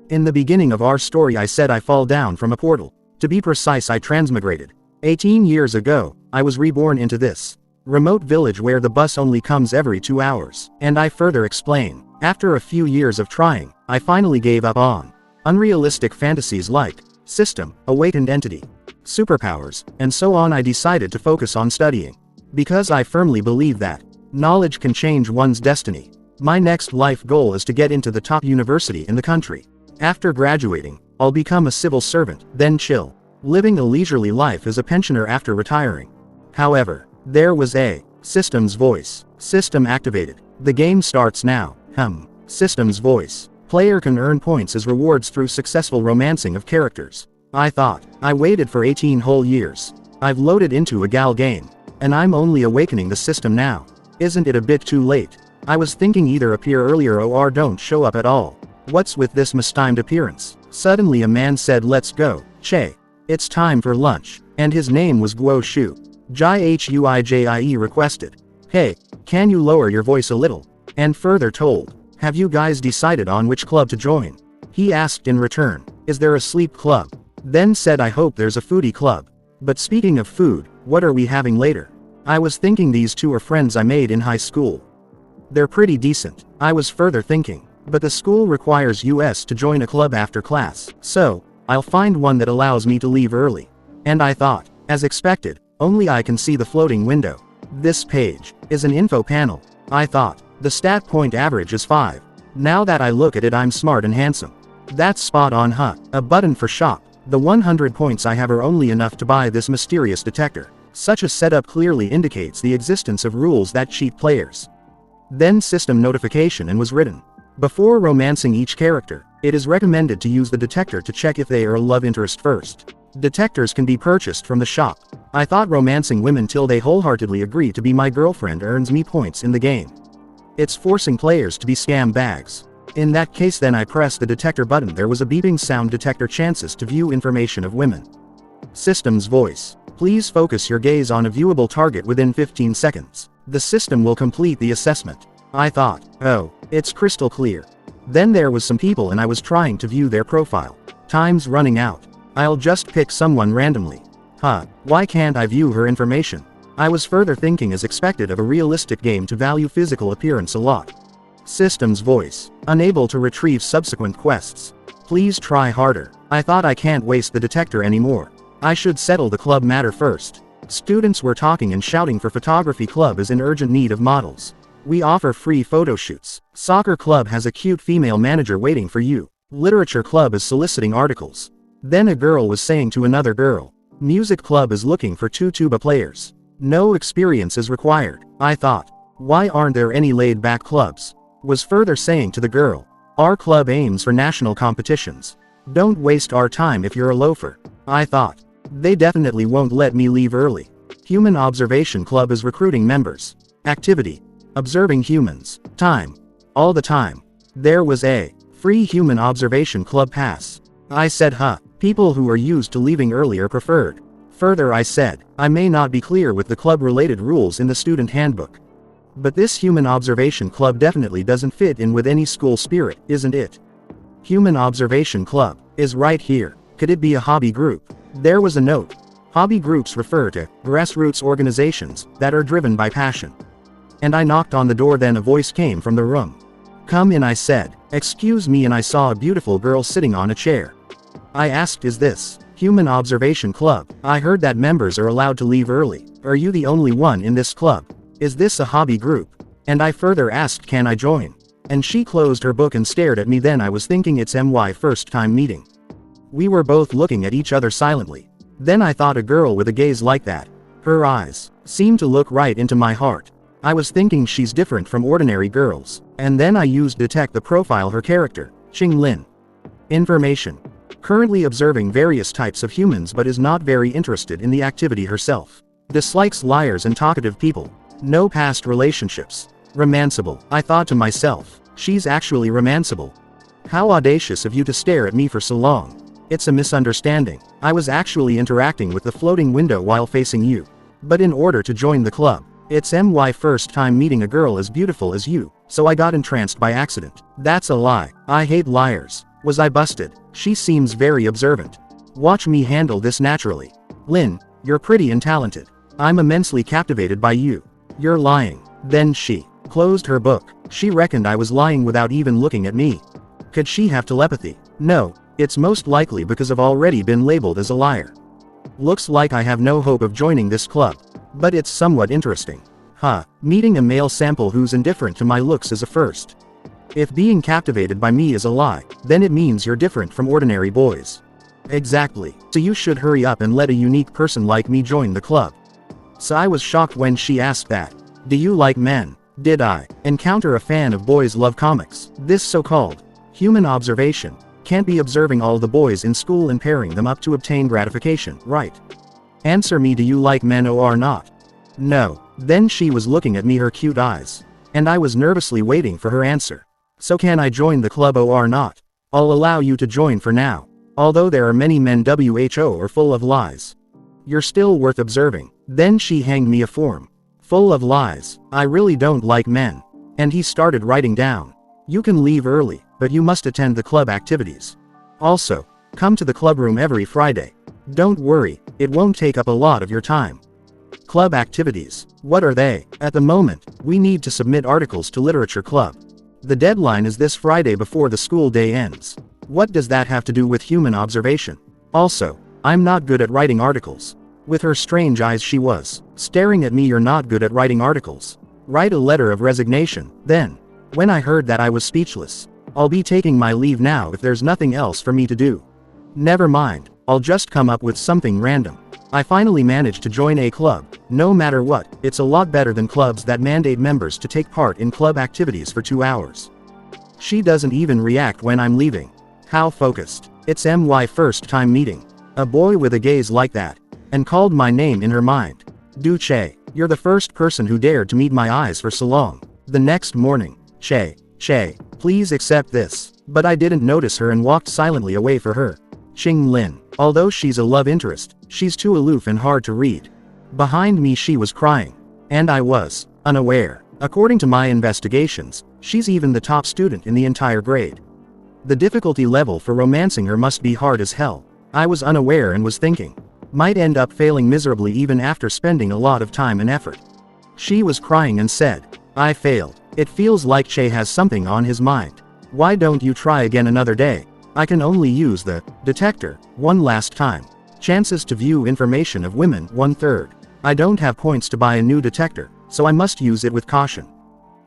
In the beginning of our story I said I fall down from a portal. To be precise, I transmigrated. 18 years ago, I was reborn into this remote village where the bus only comes every 2 hours. And I further explain. After a few years of trying, I finally gave up on unrealistic fantasies like system, awakened entity, superpowers, and so on. I decided to focus on studying. Because I firmly believe that knowledge can change one's destiny. My next life goal is to get into the top university in the country. After graduating, I'll become a civil servant, then chill, living a leisurely life as a pensioner after retiring. However, there was a system's voice. System activated. The game starts now. System's voice. Player can earn points as rewards through successful romancing of characters. I thought. I waited for 18 whole years. I've loaded into a gal game. And I'm only awakening the system now. Isn't it a bit too late? I was thinking either appear earlier or don't show up at all. What's with this mistimed appearance? Suddenly a man said, "Let's go, Che. It's time for lunch." And his name was Guo Shu. Jai Huijie requested, "Hey, can you lower your voice a little?" And further told, "Have you guys decided on which club to join?" He asked in return, "Is there a sleep club?" Then said, "I hope there's a foodie club. But speaking of food, what are we having later?" I was thinking these two are friends I made in high school. They're pretty decent. I was further thinking, but the school requires us to join a club after class, so I'll find one that allows me to leave early. And I thought, as expected, only I can see the floating window. This page is an info panel. I thought, the stat point average is 5. Now that I look at it, I'm smart and handsome. That's spot on, huh? A button for shop. The 100 points I have are only enough to buy this mysterious detector. Such a setup clearly indicates the existence of rules that cheat players. Then system notification and was written. Before romancing each character, it is recommended to use the detector to check if they are a love interest first. Detectors can be purchased from the shop. I thought romancing women till they wholeheartedly agree to be my girlfriend earns me points in the game. It's forcing players to be scam bags. In that case then I pressed the detector button. There was a beeping sound. Detector chances to view information of women. System's voice. Please focus your gaze on a viewable target within 15 seconds. The system will complete the assessment. I thought, oh, it's crystal clear. Then there was some people and I was trying to view their profile. Time's running out. I'll just pick someone randomly. Why can't I view her information? I was further thinking, as expected of a realistic game to value physical appearance a lot. System's voice. Unable to retrieve subsequent quests. Please try harder. I thought I can't waste the detector anymore. I should settle the club matter first. Students were talking and shouting for photography club is in urgent need of models. We offer free photo shoots. Soccer club has a cute female manager waiting for you. Literature club is soliciting articles. Then a girl was saying to another girl, music club is looking for 2 tuba players. No experience is required. I thought, why aren't there any laid-back clubs? Was further saying to the girl, our club aims for national competitions. Don't waste our time if you're a loafer. I thought, they definitely won't let me leave early. Human Observation Club is recruiting members. Activity. Observing humans. Time. All the time. There was a free Human Observation Club pass. I said, people who are used to leaving early are preferred. Further I said, I may not be clear with the club-related rules in the student handbook. But this Human Observation Club definitely doesn't fit in with any school spirit, isn't it? Human Observation Club is right here. Could it be a hobby group? There was a note. Hobby groups refer to grassroots organizations that are driven by passion. And I knocked on the door, then a voice came from the room. Come in, I said. Excuse me, and I saw a beautiful girl sitting on a chair. I asked, is this Human Observation Club? I heard that members are allowed to leave early. Are you the only one in this club? Is this a hobby group? And I further asked, can I join? And she closed her book and stared at me. Then I was thinking, it's my first time meeting. We were both looking at each other silently. Then I thought, a girl with a gaze like that. Her eyes seemed to look right into my heart. I was thinking she's different from ordinary girls. And then I used detect the profile her character, Qing Lin. Information. Currently observing various types of humans but is not very interested in the activity herself. Dislikes liars and talkative people. No past relationships. Romanceable. I thought to myself, she's actually romanceable. How audacious of you to stare at me for so long. It's a misunderstanding. I was actually interacting with the floating window while facing you. But in order to join the club, it's my first time meeting a girl as beautiful as you, so I got entranced by accident. That's a lie. I hate liars. Was I busted? She seems very observant. Watch me handle this naturally. Lin, you're pretty and talented. I'm immensely captivated by you. You're lying. Then she closed her book. She reckoned I was lying without even looking at me. Could she have telepathy? No, it's most likely because I've already been labeled as a liar. Looks like I have no hope of joining this club. But it's somewhat interesting. Meeting a male sample who's indifferent to my looks is a first. If being captivated by me is a lie, then it means you're different from ordinary boys. Exactly. So you should hurry up and let a unique person like me join the club. So I was shocked when she asked that. Do you like men? Did I encounter a fan of boys love comics? This so-called human observation can't be observing all the boys in school and pairing them up to obtain gratification, right? Answer me, do you like men or not? No. Then she was looking at me, her cute eyes. And I was nervously waiting for her answer. So can I join the club or not? I'll allow you to join for now. Although there are many men who are full of lies. You're still worth observing. Then she handed me a form. Full of lies. I really don't like men. And he started writing down. You can leave early, but you must attend the club activities. Also, come to the club room every Friday. Don't worry, it won't take up a lot of your time. Club activities. What are they? At the moment, we need to submit articles to Literature Club. The deadline is this Friday before the school day ends. What does that have to do with human observation? Also, I'm not good at writing articles. With her strange eyes she was staring at me. You're not good at writing articles. Write a letter of resignation, then. When I heard that I was speechless. I'll be taking my leave now if there's nothing else for me to do. Never mind, I'll just come up with something random. I finally managed to join a club. No matter what, it's a lot better than clubs that mandate members to take part in club activities for 2 hours. She doesn't even react when I'm leaving. How focused. It's my first time meeting a boy with a gaze like that, and called my name in her mind. Che, you're the first person who dared to meet my eyes for so long. The next morning, Che, please accept this. But I didn't notice her and walked silently away for her. Ching Lin. Although she's a love interest, she's too aloof and hard to read. Behind me she was crying. And I was unaware. According to my investigations, she's even the top student in the entire grade. The difficulty level for romancing her must be hard as hell. I was unaware and was thinking. Might end up failing miserably even after spending a lot of time and effort. She was crying and said, I failed. It feels like Che has something on his mind. Why don't you try again another day? I can only use the detector one last time. Chances to view information of women 1/3. I don't have points to buy a new detector, so I must use it with caution.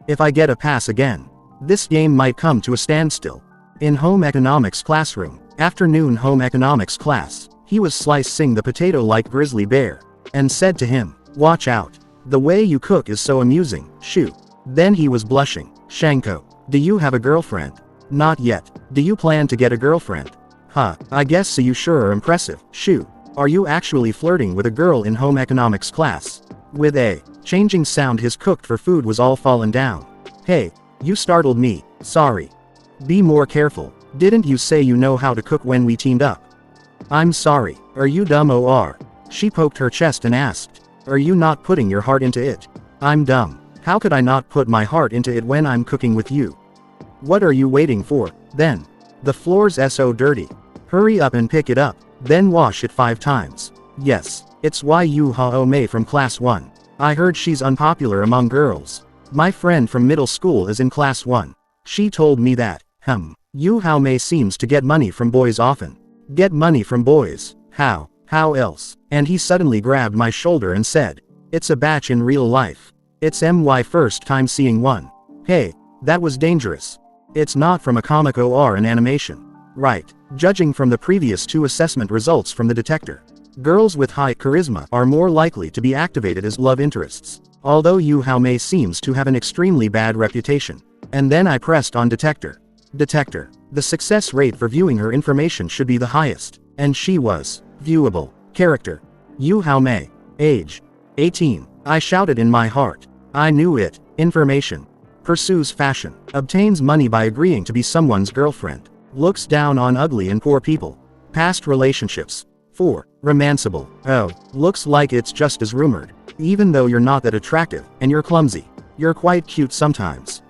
If I get a pass again, this game might come to a standstill. In home economics classroom, afternoon home economics class, he was slicing the potato like grizzly bear, and said to him, watch out. The way you cook is so amusing, shoo. Then he was blushing. Shanko, do you have a girlfriend? Not yet. Do you plan to get a girlfriend? I guess so, you sure are impressive, shoo. Are you actually flirting with a girl in home economics class? With a changing sound his cooked for food was all fallen down. Hey, you startled me, sorry. Be more careful. Didn't you say you know how to cook when we teamed up? I'm sorry, are you dumb or? She poked her chest and asked, are you not putting your heart into it? I'm dumb. How could I not put my heart into it when I'm cooking with you? What are you waiting for, then? The floor's so dirty. Hurry up and pick it up, then wash it 5 times. Yes, it's Yu Hao Mei from class 1. I heard she's unpopular among girls. My friend from middle school is in class 1. She told me that, Yu Hao Mei seems to get money from boys often. Get money from boys? How else? And he suddenly grabbed my shoulder and said, it's a batch in real life. It's my first time seeing one. Hey, that was dangerous. It's not from a comic or an animation. Right, judging from the previous 2 assessment results from the detector. Girls with high charisma are more likely to be activated as love interests. Although Yu Hao Mei seems to have an extremely bad reputation. And then I pressed on detector. Detector. The success rate for viewing her information should be the highest. And she was viewable. Character. Yu Hao Mei. Age. 18. I shouted in my heart. I knew it. Information. Pursues fashion. Obtains money by agreeing to be someone's girlfriend. Looks down on ugly and poor people. Past relationships. 4. Romanceable. Oh, looks like it's just as rumored. Even though you're not that attractive, and you're clumsy. You're quite cute sometimes.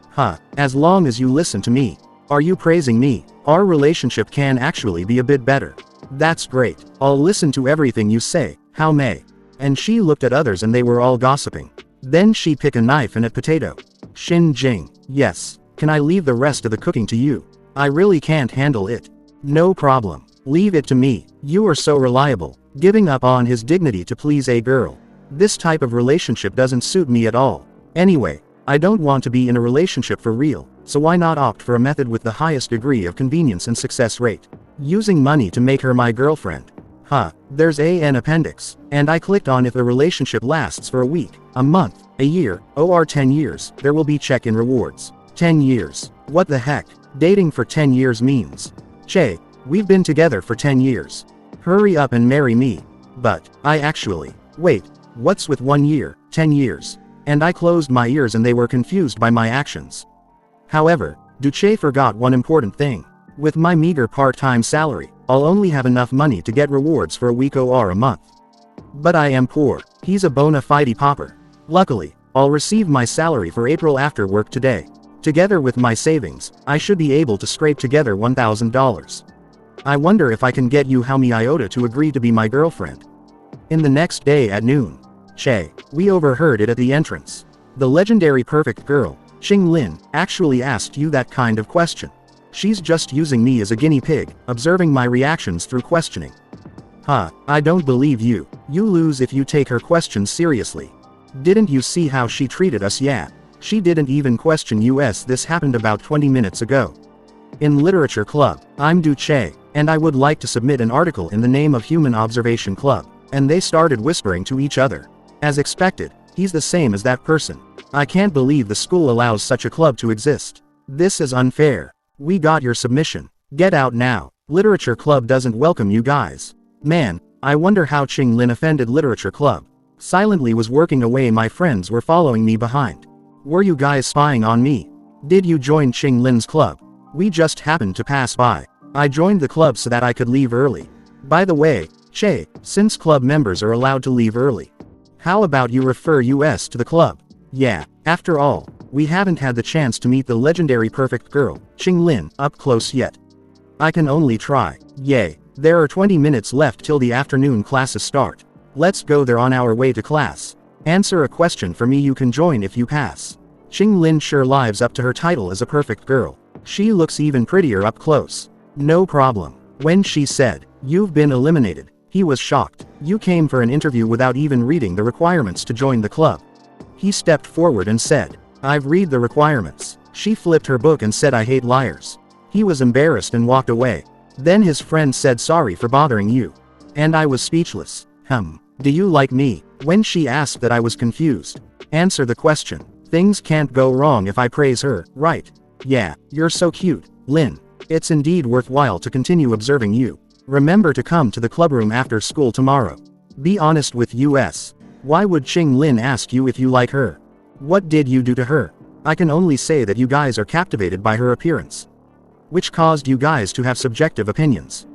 As long as you listen to me. Are you praising me? Our relationship can actually be a bit better. That's great. I'll listen to everything you say, how may. And she looked at others and they were all gossiping. Then she picked a knife and a potato. Shin Jing, yes. Can I leave the rest of the cooking to you? I really can't handle it. No problem. Leave it to me. You are so reliable. Giving up on his dignity to please a girl. This type of relationship doesn't suit me at all. Anyway, I don't want to be in a relationship for real, so why not opt for a method with the highest degree of convenience and success rate? Using money to make her my girlfriend. There's an appendix. And I clicked on if the relationship lasts for a week, a month, a year, or 10 years, there will be check-in rewards. 10 years. What the heck? Dating for 10 years means. Che, we've been together for 10 years. Hurry up and marry me. But, wait, what's with 1 year, 10 years? And I closed my ears and they were confused by my actions. However, Duce forgot one important thing. With my meager part-time salary, I'll only have enough money to get rewards for a week or a month. But I am poor. He's a bona fide pauper. Luckily, I'll receive my salary for April after work today. Together with my savings, I should be able to scrape together $1,000. I wonder if I can get Yu Haomi Iota to agree to be my girlfriend. In the next day at noon. Che, we overheard it at the entrance. The legendary perfect girl, Qing Lin, actually asked you that kind of question. She's just using me as a guinea pig, observing my reactions through questioning. I don't believe you. You lose if you take her questions seriously. Didn't you see how she treated us? Yeah. She didn't even question us. This happened about 20 minutes ago. In Literature Club, I'm Duce, and I would like to submit an article in the name of Human Observation Club. And they started whispering to each other. As expected, he's the same as that person. I can't believe the school allows such a club to exist. This is unfair. We got your submission. Get out now. Literature Club doesn't welcome you guys. Man, I wonder how Qing Lin offended Literature Club. Silently was working away. My friends were following me behind. Were you guys spying on me? Did you join Qing Lin's club? We just happened to pass by. I joined the club so that I could leave early. By the way, Che, since club members are allowed to leave early, how about you refer us to the club? Yeah, after all, we haven't had the chance to meet the legendary perfect girl, Qing Lin, up close yet. I can only try. Yay. There are 20 minutes left till the afternoon classes start. Let's go there on our way to class. Answer a question for me. You can join if you pass. Qing Lin sure lives up to her title as a perfect girl. She looks even prettier up close. No problem. When she said, "You've been eliminated," he was shocked. You came for an interview without even reading the requirements to join the club. He stepped forward and said, "I've read the requirements." She flipped her book and said, "I hate liars." He was embarrassed and walked away. Then his friend said, "Sorry for bothering you." And I was speechless. Do you like me? When she asked that, I was confused. Answer the question. Things can't go wrong if I praise her, right? Yeah, you're so cute, Lin. It's indeed worthwhile to continue observing you. Remember to come to the clubroom after school tomorrow. Be honest with us. Why would Qing Lin ask you if you like her? What did you do to her? I can only say that you guys are captivated by her appearance, which caused you guys to have subjective opinions.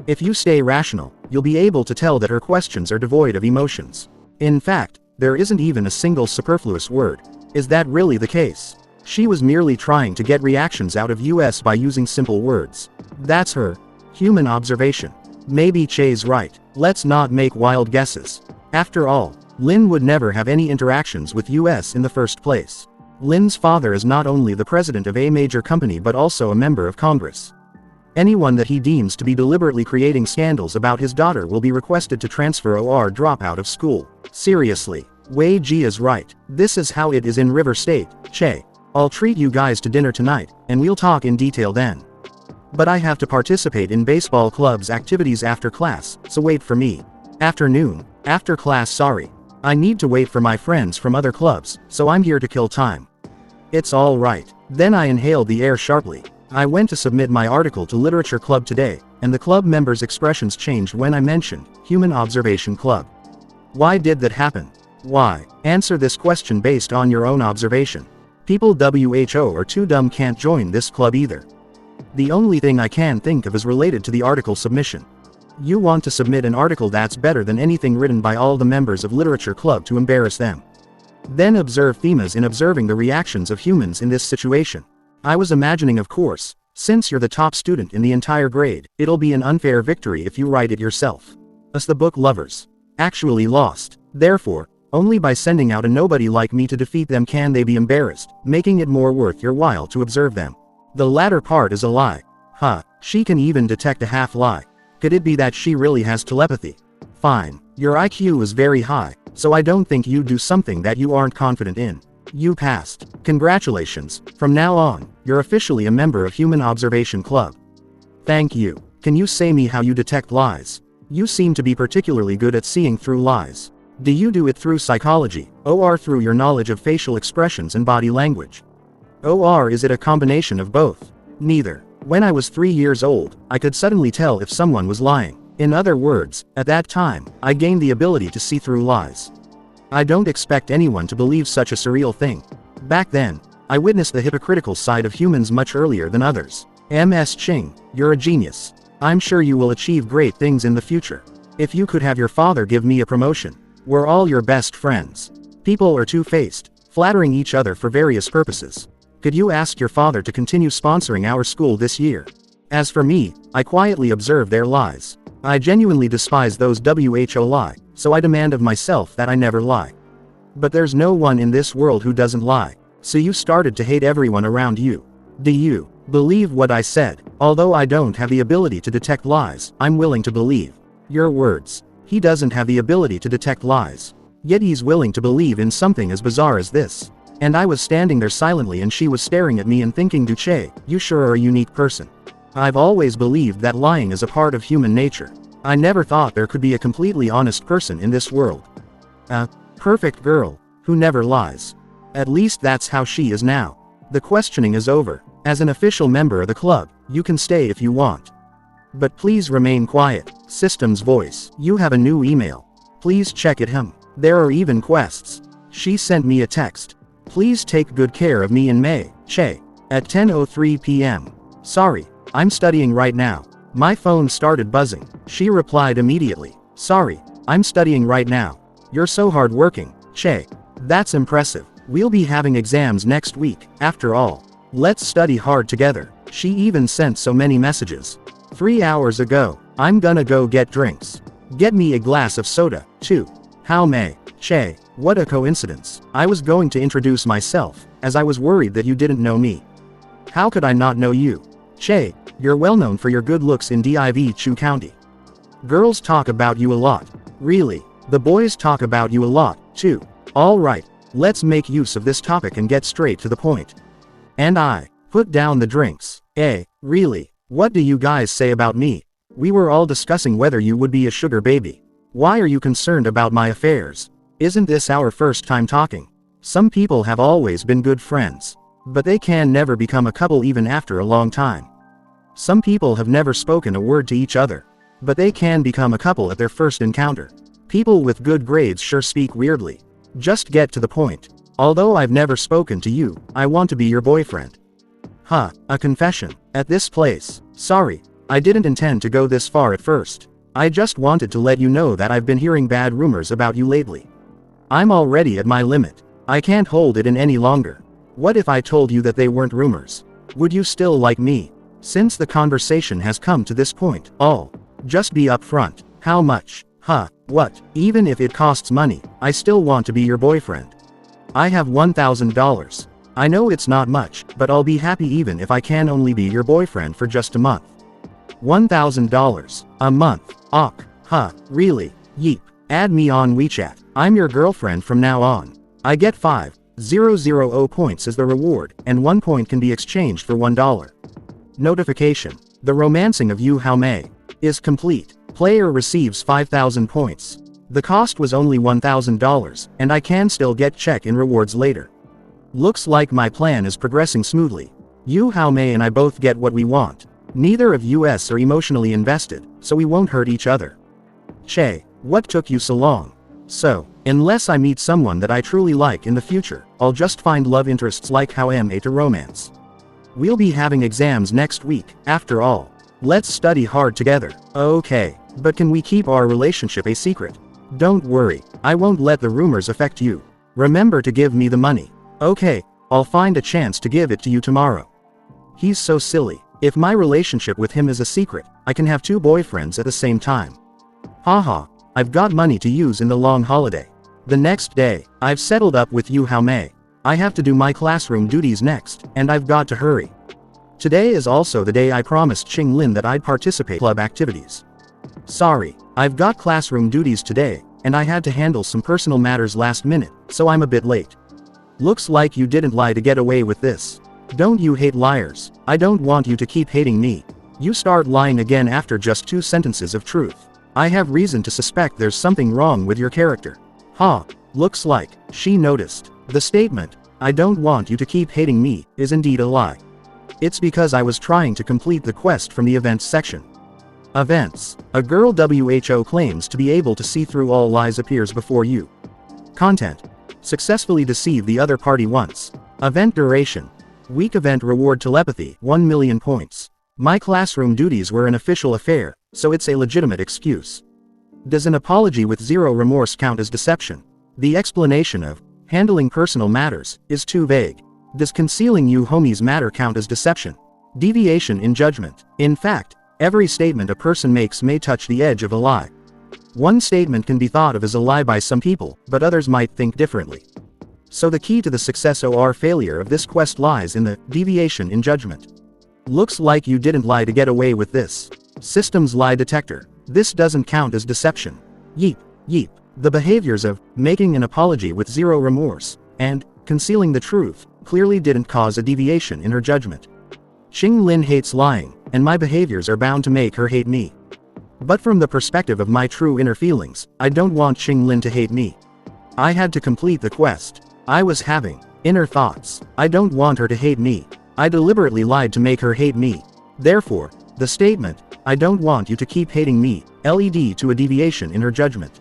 If you stay rational, you'll be able to tell that her questions are devoid of emotions. In fact, there isn't even a single superfluous word. Is that really the case? She was merely trying to get reactions out of us by using simple words. That's her. Human observation. Maybe Che's right. Let's not make wild guesses. After all, Lin would never have any interactions with us in the first place. Lin's father is not only the president of a major company but also a member of Congress. Anyone that he deems to be deliberately creating scandals about his daughter will be requested to transfer or drop out of school. Seriously. Wei Ji is right. This is how it is in River State, Che. I'll treat you guys to dinner tonight, and we'll talk in detail then. But I have to participate in baseball club's activities after class, so wait for me. Afternoon. After class. Sorry. I need to wait for my friends from other clubs, so I'm here to kill time. It's all right. Then I inhaled the air sharply. I went to submit my article to Literature Club today, and the club members' expressions changed when I mentioned Human Observation Club. Why did that happen? Why? Answer this question based on your own observation. People WHO are too dumb, can't join this club either. The only thing I can think of is related to the article submission. You want to submit an article that's better than anything written by all the members of Literature Club to embarrass them. Then observe themes in observing the reactions of humans in this situation. I was imagining, of course, Since you're the top student in the entire grade, it'll be an unfair victory if you write it yourself. Us the book lovers. Actually lost. Therefore, only by sending out a nobody like me to defeat them can they be embarrassed, making it more worth your while to observe them. The latter part is a lie. She can even detect a half lie. Could it be that she really has telepathy? Fine. Your IQ is very high, so I don't think you'd do something that you aren't confident in. You passed. Congratulations. From now on, you're officially a member of Human Observation Club. Thank you. Can you say me how you detect lies? You seem to be particularly good at seeing through lies. Do you do it through psychology, or through your knowledge of facial expressions and body language? Or is it a combination of both? Neither. When I was 3 years old, I could suddenly tell if someone was lying. In other words, at that time, I gained the ability to see through lies. I don't expect anyone to believe such a surreal thing. Back then, I witnessed the hypocritical side of humans much earlier than others. Ms. Ching, you're a genius. I'm sure you will achieve great things in the future. If you could have your father give me a promotion. We're all your best friends. People are two-faced, flattering each other for various purposes. Could you ask your father to continue sponsoring our school this year? As for me, I quietly observe their lies. I genuinely despise those who lie, so I demand of myself that I never lie. But there's no one in this world who doesn't lie, so you started to hate everyone around you. Do you believe what I said? Although I don't have the ability to detect lies, I'm willing to believe your words. He doesn't have the ability to detect lies. Yet he's willing to believe in something as bizarre as this. And I was standing there silently and she was staring at me and thinking, Duche, you sure are a unique person. I've always believed that lying is a part of human nature. I never thought there could be a completely honest person in this world. A perfect girl, who never lies. At least that's how she is now. The questioning is over. As an official member of the club, you can stay if you want. But please remain quiet. System's voice. You have a new email. Please check it. There are even quests. She sent me a text. Please take good care of me in May, Che. At 10:03 p.m. Sorry, I'm studying right now. My phone started buzzing. She replied immediately. Sorry, I'm studying right now. You're so hardworking, Che. That's impressive. We'll be having exams next week, after all. Let's study hard together. She even sent so many messages. 3 hours ago. I'm gonna go get drinks. Get me a glass of soda, too. How may, Che. What a coincidence. I was going to introduce myself, as I was worried that you didn't know me. How could I not know you? Che, you're well known for your good looks in Div Chu County. Girls talk about you a lot. Really, the boys talk about you a lot, too. Alright, let's make use of this topic and get straight to the point. And I put down the drinks. Really? What do you guys say about me? We were all discussing whether you would be a sugar baby. Why are you concerned about my affairs? Isn't this our first time talking? Some people have always been good friends. But they can never become a couple even after a long time. Some people have never spoken a word to each other. But they can become a couple at their first encounter. People with good grades sure speak weirdly. Just get to the point. Although I've never spoken to you, I want to be your boyfriend. A confession. At this place. Sorry, I didn't intend to go this far at first. I just wanted to let you know that I've been hearing bad rumors about you lately. I'm already at my limit. I can't hold it in any longer. What if I told you that they weren't rumors? Would you still like me? Since the conversation has come to this point, just be upfront. How much? What? Even if it costs money, I still want to be your boyfriend. I have $1,000. I know it's not much, but I'll be happy even if I can only be your boyfriend for just a month. $1,000. A month. Really? Yeep. Add me on WeChat. I'm your girlfriend from now on. I get 5,000 points as the reward, and 1 point can be exchanged for $1. Notification. The romancing of Yu Hao Mei is complete. Player receives 5,000 points. The cost was only $1,000, and I can still get check-in rewards later. Looks like my plan is progressing smoothly. Yu Hao Mei and I both get what we want. Neither of us are emotionally invested, so we won't hurt each other. Che, what took you so long? So, unless I meet someone that I truly like in the future, I'll just find love interests like Harem to romance. We'll be having exams next week, after all. Let's study hard together. Okay, but can we keep our relationship a secret? Don't worry, I won't let the rumors affect you. Remember to give me the money. Okay, I'll find a chance to give it to you tomorrow. He's so silly. If my relationship with him is a secret, I can have 2 boyfriends at the same time. Haha, I've got money to use in the long holiday. The next day, I've settled up with Yu Hao Mei. I have to do my classroom duties next, and I've got to hurry. Today is also the day I promised Xing Lin that I'd participate in club activities. Sorry, I've got classroom duties today, and I had to handle some personal matters last minute, so I'm a bit late. Looks like you didn't lie to get away with this. Don't you hate liars? I don't want you to keep hating me. You start lying again after just 2 sentences of truth. I have reason to suspect there's something wrong with your character. Ha, looks like she noticed. The statement, "I don't want you to keep hating me," is indeed a lie. It's because I was trying to complete the quest from the events section. Events. A girl WHO claims to be able to see through all lies appears before you. Content. Successfully deceive the other party once. Event duration. Week event reward telepathy, 1 million points. My classroom duties were an official affair, so it's a legitimate excuse. Does an apology with 0 remorse count as deception? The explanation of handling personal matters is too vague. Does concealing you homies matter count as deception? Deviation in judgment. In fact, every statement a person makes may touch the edge of a lie. One statement can be thought of as a lie by some people, but others might think differently. So the key to the success or failure of this quest lies in the deviation in judgment. Looks like you didn't lie to get away with this. Systems lie detector. This doesn't count as deception. Yeep, yeep. The behaviors of making an apology with 0 remorse and concealing the truth clearly didn't cause a deviation in her judgment. Xing Lin hates lying, and my behaviors are bound to make her hate me. But from the perspective of my true inner feelings, I don't want Xing Lin to hate me. I had to complete the quest. I was having inner thoughts. I don't want her to hate me. I deliberately lied to make her hate me. Therefore, the statement, "I don't want you to keep hating me," led to a deviation in her judgment.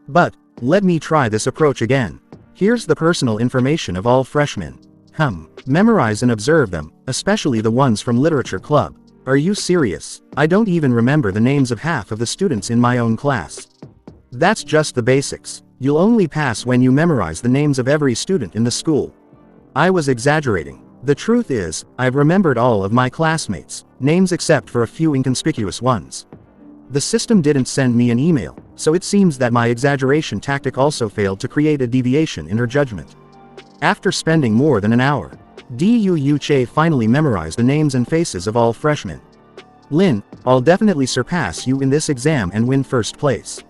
But, let me try this approach again. Here's the personal information of all freshmen. Memorize and observe them, especially the ones from literature club. Are you serious? I don't even remember the names of half of the students in my own class. That's just the basics. You'll only pass when you memorize the names of every student in the school. I was exaggerating. The truth is, I've remembered all of my classmates' names except for a few inconspicuous ones. The system didn't send me an email, so it seems that my exaggeration tactic also failed to create a deviation in her judgment. After spending more than an hour, Du Che finally memorized the names and faces of all freshmen. Lin, I'll definitely surpass you in this exam and win first place.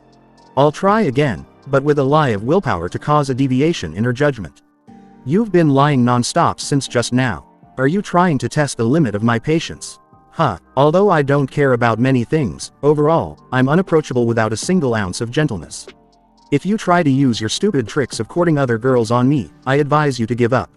I'll try again, but with a lie of willpower to cause a deviation in her judgment. You've been lying non-stop since just now. Are you trying to test the limit of my patience? Although I don't care about many things, overall, I'm unapproachable without a single ounce of gentleness. If you try to use your stupid tricks of courting other girls on me, I advise you to give up.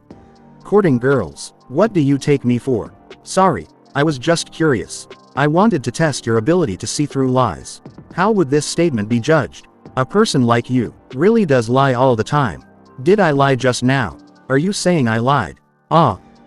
Courting girls? What do you take me for? Sorry, I was just curious. I wanted to test your ability to see through lies. How would this statement be judged? A person like you really does lie all the time. Did I lie just now? Are you saying I lied?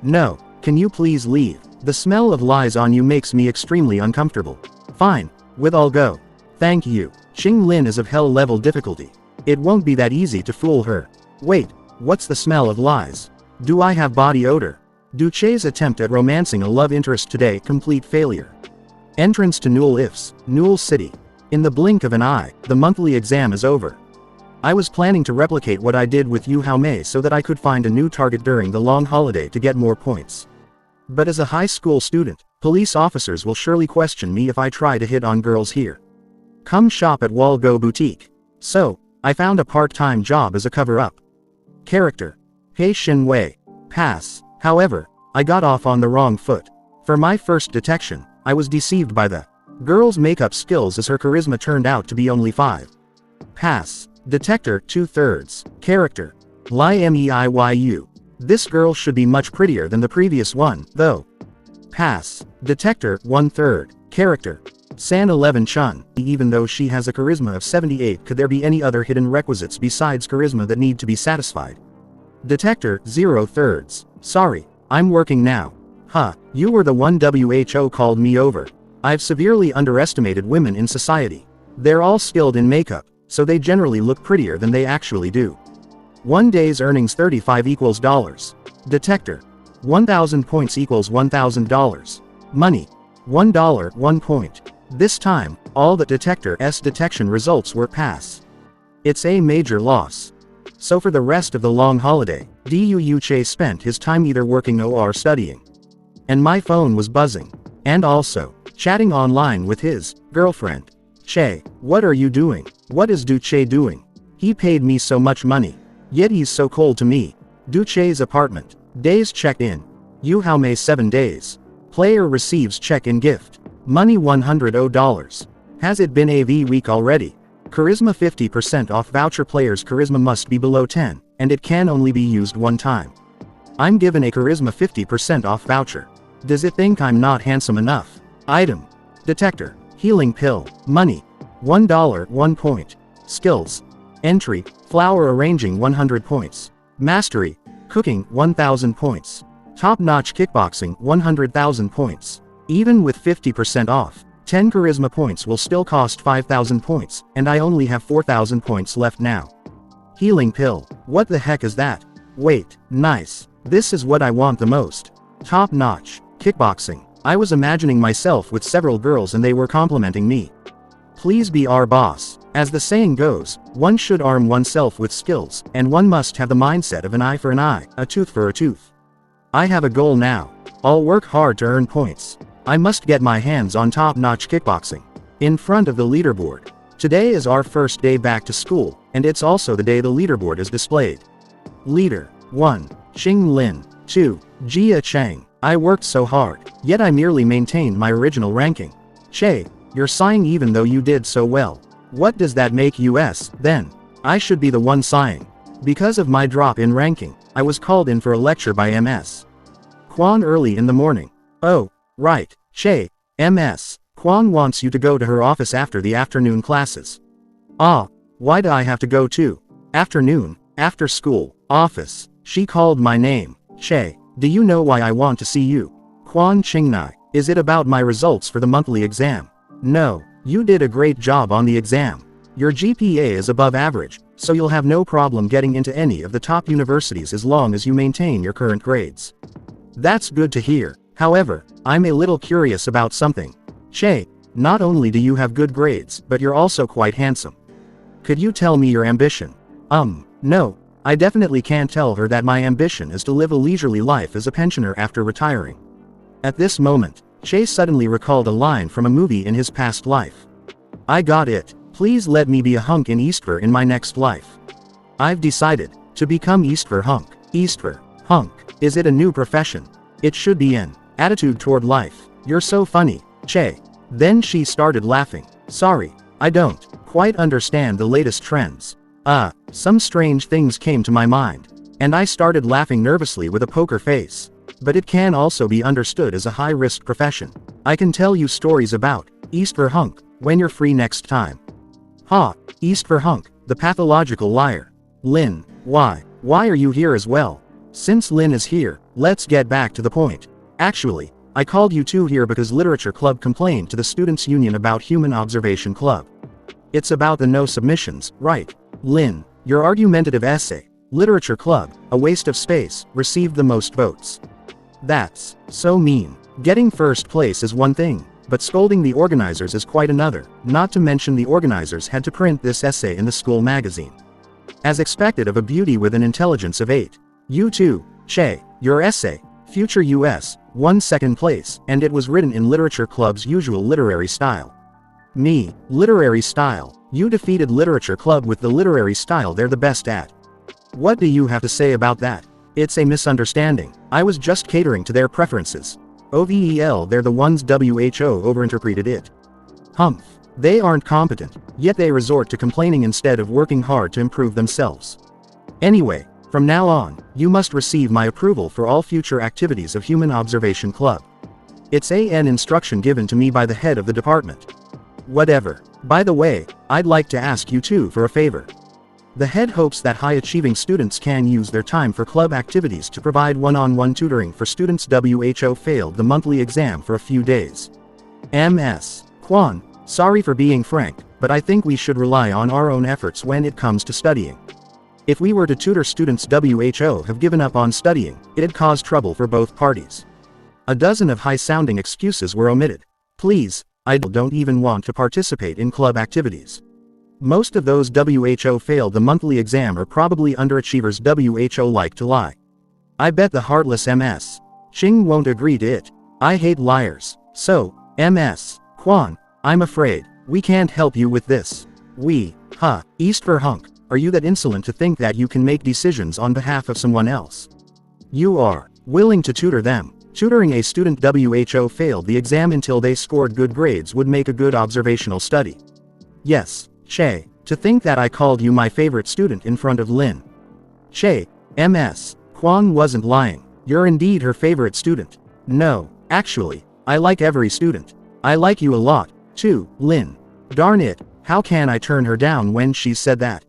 No. Can you please leave? The smell of lies on you makes me extremely uncomfortable. Fine, I'll go. Thank you. Xing Lin is of hell level difficulty. It won't be that easy to fool her. Wait, what's the smell of lies? Do I have body odor? Du Che's attempt at romancing a love interest today complete failure. Entrance to Newell Ifs, Newell City. In the blink of an eye, the monthly exam is over. I was planning to replicate what I did with Yu Hao Mei so that I could find a new target during the long holiday to get more points. But as a high school student, police officers will surely question me if I try to hit on girls here. Come shop at Wall Go Boutique. So, I found a part-time job as a cover-up. Character. Hei Shin Wei. Pass. However, I got off on the wrong foot. For my first detection, I was deceived by the girl's makeup skills as her charisma turned out to be only 5. Pass. Detector 2/3. Character. Lai Meiyu. This girl should be much prettier than the previous one, though. Pass. Detector 1/3. Character. San 11 Chun. Even though she has a charisma of 78, could there be any other hidden requisites besides charisma that need to be satisfied? Detector 0/3. Sorry, I'm working now. You were the one WHO called me over. I've severely underestimated women in society. They're all skilled in makeup, so they generally look prettier than they actually do. One day's earnings 35 equals dollars. Detector. 1,000 points equals $1,000. Money. $1, 1 point. This time, all the detector's detection results were pass. It's a major loss. So for the rest of the long holiday, Che spent his time either working or studying. And my phone was buzzing. And also, chatting online with his girlfriend. Che, what are you doing? What is Che doing? He paid me so much money. Yet he's so cold to me. Che's apartment. Days checked in. How may 7 days. Player receives check-in gift. Money $100. Has it been AV week already? Charisma 50% off voucher. Player's charisma must be below 10, and it can only be used one time. I'm given a charisma 50% off voucher. Does it think I'm not handsome enough? Item. Detector. Healing pill. Money. $1, 1 point. Skills. Entry. Flower arranging 100 points. Mastery. Cooking 1000 points. Top-notch kickboxing 100,000 points. Even with 50% off, 10 charisma points will still cost 5,000 points, and I only have 4,000 points left now. Healing pill. What the heck is that? Wait, nice. This is what I want the most. Top-notch. Kickboxing. I was imagining myself with several girls and they were complimenting me. Please be our boss. As the saying goes, one should arm oneself with skills, and one must have the mindset of an eye for an eye, a tooth for a tooth. I have a goal now. I'll work hard to earn points. I must get my hands on top-notch kickboxing. In front of the leaderboard. Today is our first day back to school, and it's also the day the leaderboard is displayed. Leader. 1. Xing Lin. 2. Jia Chang. I worked so hard, yet I merely maintained my original ranking. Che, you're sighing even though you did so well. What does that make us, then? I should be the one sighing. Because of my drop in ranking, I was called in for a lecture by MS Quan early in the morning. Oh, right, Che, MS Quan wants you to go to her office after the afternoon classes. Ah, why do I have to go to? Afternoon, after school, office. She called my name. Che, do you know why I want to see you? Quan Qingnai, is it about my results for the monthly exam? No, you did a great job on the exam. Your GPA is above average, so you'll have no problem getting into any of the top universities as long as you maintain your current grades. That's good to hear. However, I'm a little curious about something. Che, not only do you have good grades, but you're also quite handsome. Could you tell me your ambition? No, I definitely can't tell her that my ambition is to live a leisurely life as a pensioner after retiring. At this moment, Che suddenly recalled a line from a movie in his past life. I got it. Please let me be a hunk in Eastver in my next life. I've decided to become Eastver hunk. Eastver hunk. Is it a new profession? It should be an attitude toward life. You're so funny, Che. Then she started laughing. Sorry, I don't quite understand the latest trends. Some strange things came to my mind. And I started laughing nervously with a poker face. But it can also be understood as a high-risk profession. I can tell you stories about Eastver hunk when you're free next time. Ha, Eastver hunk, the pathological liar. Lin, why are you here as well? Since Lin is here, let's get back to the point. Actually, I called you two here because Literature Club complained to the Students' Union about Human Observation Club. It's about the no submissions, right? Lin, your argumentative essay, Literature Club, a waste of space, received the most votes. That's so mean. Getting first place is one thing, but scolding the organizers is quite another, not to mention the organizers had to print this essay in the school magazine. As expected of a beauty with an intelligence of 8. You too, Che, your essay, Future US, won second place, and it was written in Literature Club's usual literary style. Me, literary style, you defeated Literature Club with the literary style they're the best at. What do you have to say about that? It's a misunderstanding. I was just catering to their preferences. OVEL, they're the ones WHO overinterpreted it. Humph. They aren't competent, yet they resort to complaining instead of working hard to improve themselves. Anyway, from now on, you must receive my approval for all future activities of Human Observation Club. It's an instruction given to me by the head of the department. Whatever. By the way, I'd like to ask you two for a favor. The head hopes that high-achieving students can use their time for club activities to provide one-on-one tutoring for students WHO failed the monthly exam for a few days. MS Quan, sorry for being frank, but I think we should rely on our own efforts when it comes to studying. If we were to tutor students WHO have given up on studying, it'd cause trouble for both parties. A dozen of high-sounding excuses were omitted. Please, I don't even want to participate in club activities. Most of those WHO failed the monthly exam or probably underachievers WHO like to lie. I bet the heartless MS. Ching won't agree to it. I hate liars. So, MS. Quan, I'm afraid, we can't help you with this. East for hunk, are you that insolent to think that you can make decisions on behalf of someone else? You are willing to tutor them. Tutoring a student WHO failed the exam until they scored good grades would make a good observational study. Yes, Che, to think that I called you my favorite student in front of Lin. Che, MS. Quan wasn't lying. You're indeed her favorite student. No, actually, I like every student. I like you a lot, too, Lin. Darn it, how can I turn her down when she's said that?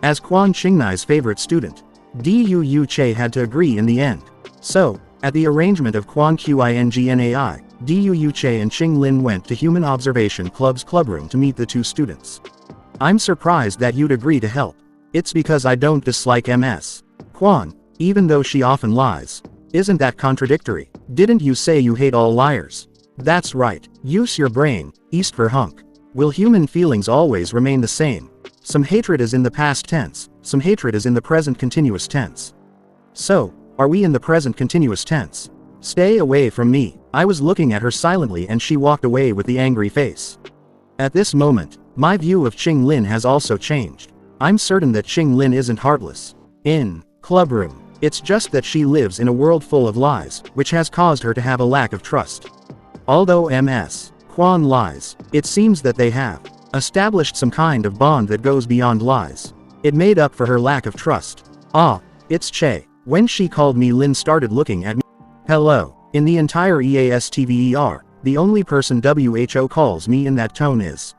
As Quan Qingnai's favorite student, Duu Che had to agree in the end. So, at the arrangement of Quan Qingnai, Duu Che and Qing Lin went to Human Observation Club's clubroom to meet the two students. I'm surprised that you'd agree to help. It's because I don't dislike MS. Quan, even though she often lies. Isn't that contradictory? Didn't you say you hate all liars? That's right, use your brain, East for hunk. Will human feelings always remain the same? Some hatred is in the past tense, some hatred is in the present continuous tense. So, are we in the present continuous tense? Stay away from me. I was looking at her silently and she walked away with the angry face. At this moment, my view of Qing Lin has also changed. I'm certain that Qing Lin isn't heartless. In clubroom, it's just that she lives in a world full of lies, which has caused her to have a lack of trust. Although MS. Quan lies, it seems that they have established some kind of bond that goes beyond lies. It made up for her lack of trust. It's Che. When she called me, Lin started looking at me. Hello. In the entire EASTVER, the only person WHO calls me in that tone is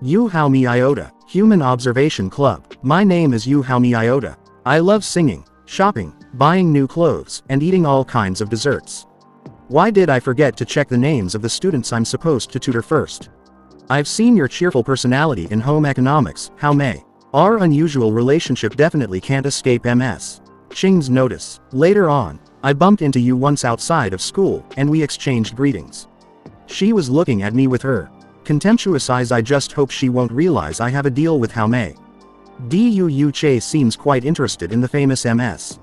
Yu Hao Mi Iota, Human Observation Club. My name is Yu Hao Mi Iota. I love singing, shopping, buying new clothes, and eating all kinds of desserts. Why did I forget to check the names of the students I'm supposed to tutor first? I've seen your cheerful personality in home economics, Hao Mei. Our unusual relationship definitely can't escape MS. Qing's notice. Later on, I bumped into you once outside of school, and we exchanged greetings. She was looking at me with her contemptuous eyes. I just hope she won't realize I have a deal with Hao Mei. Duu Che seems quite interested in the famous MS.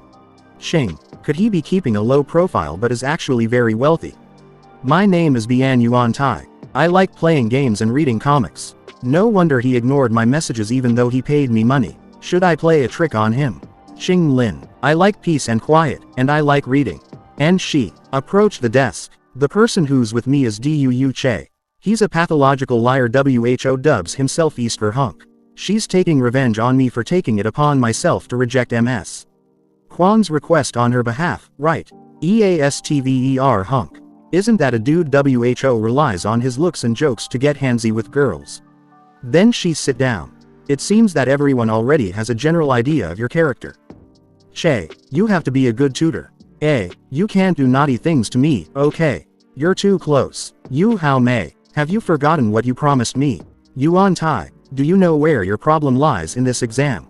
Qing, could he be keeping a low profile but is actually very wealthy? My name is Bian Yuan Tai. I like playing games and reading comics. No wonder he ignored my messages even though he paid me money. Should I play a trick on him? Qing Lin, I like peace and quiet, and I like reading. And she approached the desk. The person who's with me is Duu Che. He's a pathological liar. WHO dubs himself East for hunk. She's taking revenge on me for taking it upon myself to reject MS. Quan's request on her behalf, right? EASTVER hunk. Isn't that a dude? WHO relies on his looks and jokes to get handsy with girls. Then she sit down. It seems that everyone already has a general idea of your character. Che, you have to be a good tutor. You can't do naughty things to me, okay? You're too close. Yu Hao Mei, have you forgotten what you promised me? Yuan Tai, do you know where your problem lies in this exam?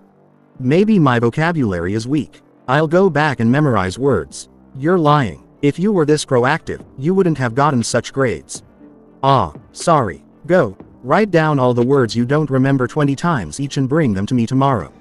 Maybe my vocabulary is weak. I'll go back and memorize words. You're lying. If you were this proactive, you wouldn't have gotten such grades. Sorry. Go. Write down all the words you don't remember 20 times each and bring them to me tomorrow.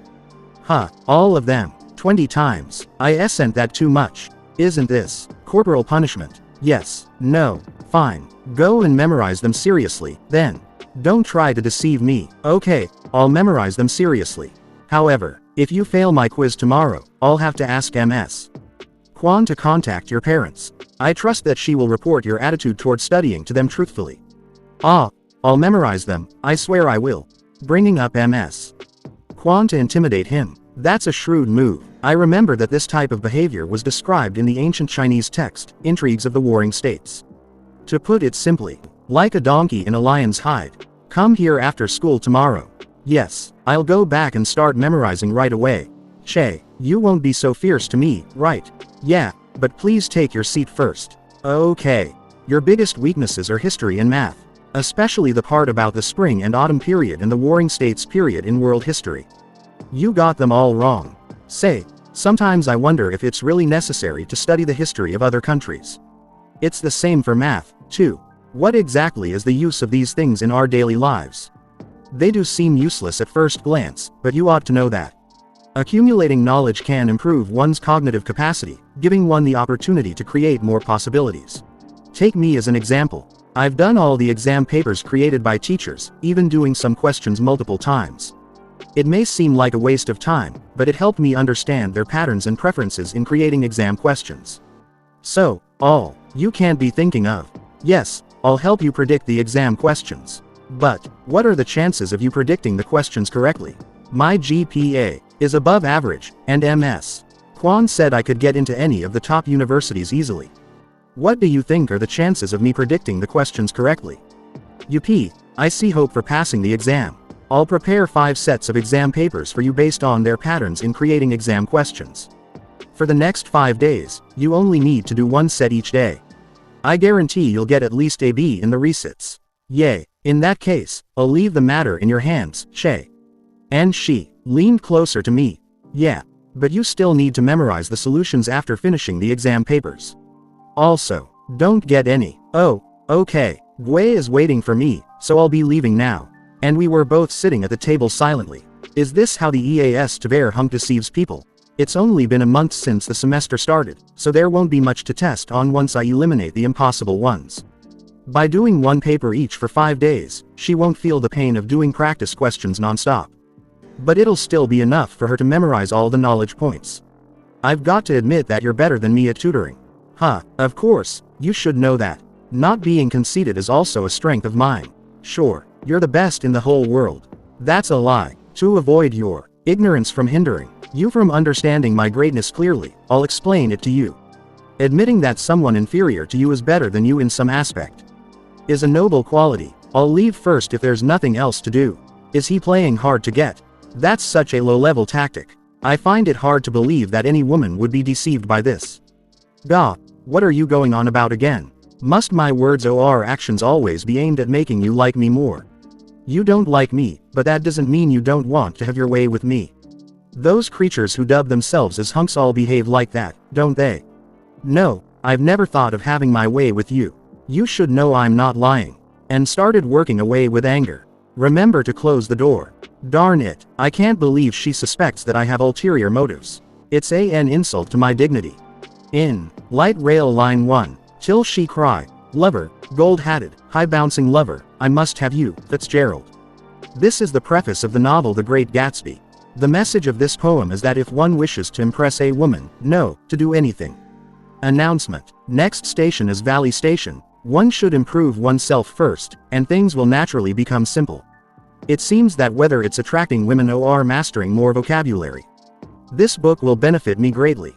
All of them. 20 times. Isn't that too much? Isn't this corporal punishment? Yes. No. Fine. Go and memorize them seriously, then. Don't try to deceive me. Okay, I'll memorize them seriously. However, if you fail my quiz tomorrow, I'll have to ask MS. Quan to contact your parents. I trust that she will report your attitude toward studying to them truthfully. I'll memorize them, I swear I will. Bringing up MS. Quan to intimidate him. That's a shrewd move. I remember that this type of behavior was described in the ancient Chinese text, Intrigues of the Warring States. To put it simply, like a donkey in a lion's hide. Come here after school tomorrow. Yes, I'll go back and start memorizing right away. Che, you won't be so fierce to me, right? Yeah, but please take your seat first. Okay. Your biggest weaknesses are history and math. Especially the part about the spring and autumn period and the Warring States period in world history. You got them all wrong. Sometimes I wonder if it's really necessary to study the history of other countries. It's the same for math, too. What exactly is the use of these things in our daily lives? They do seem useless at first glance, but you ought to know that. Accumulating knowledge can improve one's cognitive capacity, giving one the opportunity to create more possibilities. Take me as an example. I've done all the exam papers created by teachers, even doing some questions multiple times. It may seem like a waste of time, but it helped me understand their patterns and preferences in creating exam questions. So, all you can't be thinking of, yes, I'll help you predict the exam questions. But, what are the chances of you predicting the questions correctly? My GPA is above average, and MS. Quan said I could get into any of the top universities easily. What do you think are the chances of me predicting the questions correctly? Yuppie, I see hope for passing the exam. I'll prepare 5 sets of exam papers for you based on their patterns in creating exam questions. For the next 5 days, you only need to do 1 set each day. I guarantee you'll get at least a B in the resits. Yay. In that case, I'll leave the matter in your hands, Che. And she leaned closer to me. Yeah. But you still need to memorize the solutions after finishing the exam papers. Also, don't get any. Oh, okay. Gui is waiting for me, so I'll be leaving now. And we were both sitting at the table silently. Is this how the EAS Tver Hunk deceives people? It's only been a month since the semester started, so there won't be much to test on once I eliminate the impossible ones. By doing 1 paper each for 5 days, she won't feel the pain of doing practice questions non-stop. But it'll still be enough for her to memorize all the knowledge points. I've got to admit that you're better than me at tutoring. Huh, of course, you should know that. Not being conceited is also a strength of mine. Sure, you're the best in the whole world. That's a lie. To avoid your ignorance from hindering you from understanding my greatness clearly, I'll explain it to you. Admitting that someone inferior to you is better than you in some aspect is a noble quality. I'll leave first if there's nothing else to do. Is he playing hard to get? That's such a low-level tactic. I find it hard to believe that any woman would be deceived by this. Gah, what are you going on about again? Must my words or actions always be aimed at making you like me more? You don't like me, but that doesn't mean you don't want to have your way with me. Those creatures who dub themselves as hunks all behave like that, don't they? No, I've never thought of having my way with you. You should know I'm not lying. And started working away with anger. Remember to close the door. Darn it, I can't believe she suspects that I have ulterior motives. It's an insult to my dignity. In Light Rail Line 1, till she cry, lover, gold-hatted, high-bouncing lover, I must have you, Fitzgerald. This is the preface of the novel The Great Gatsby. The message of this poem is that if one wishes to impress a woman, no, to do anything. Announcement. Next station is Valley Station. One should improve oneself first, and things will naturally become simple. It seems that whether it's attracting women or mastering more vocabulary, this book will benefit me greatly.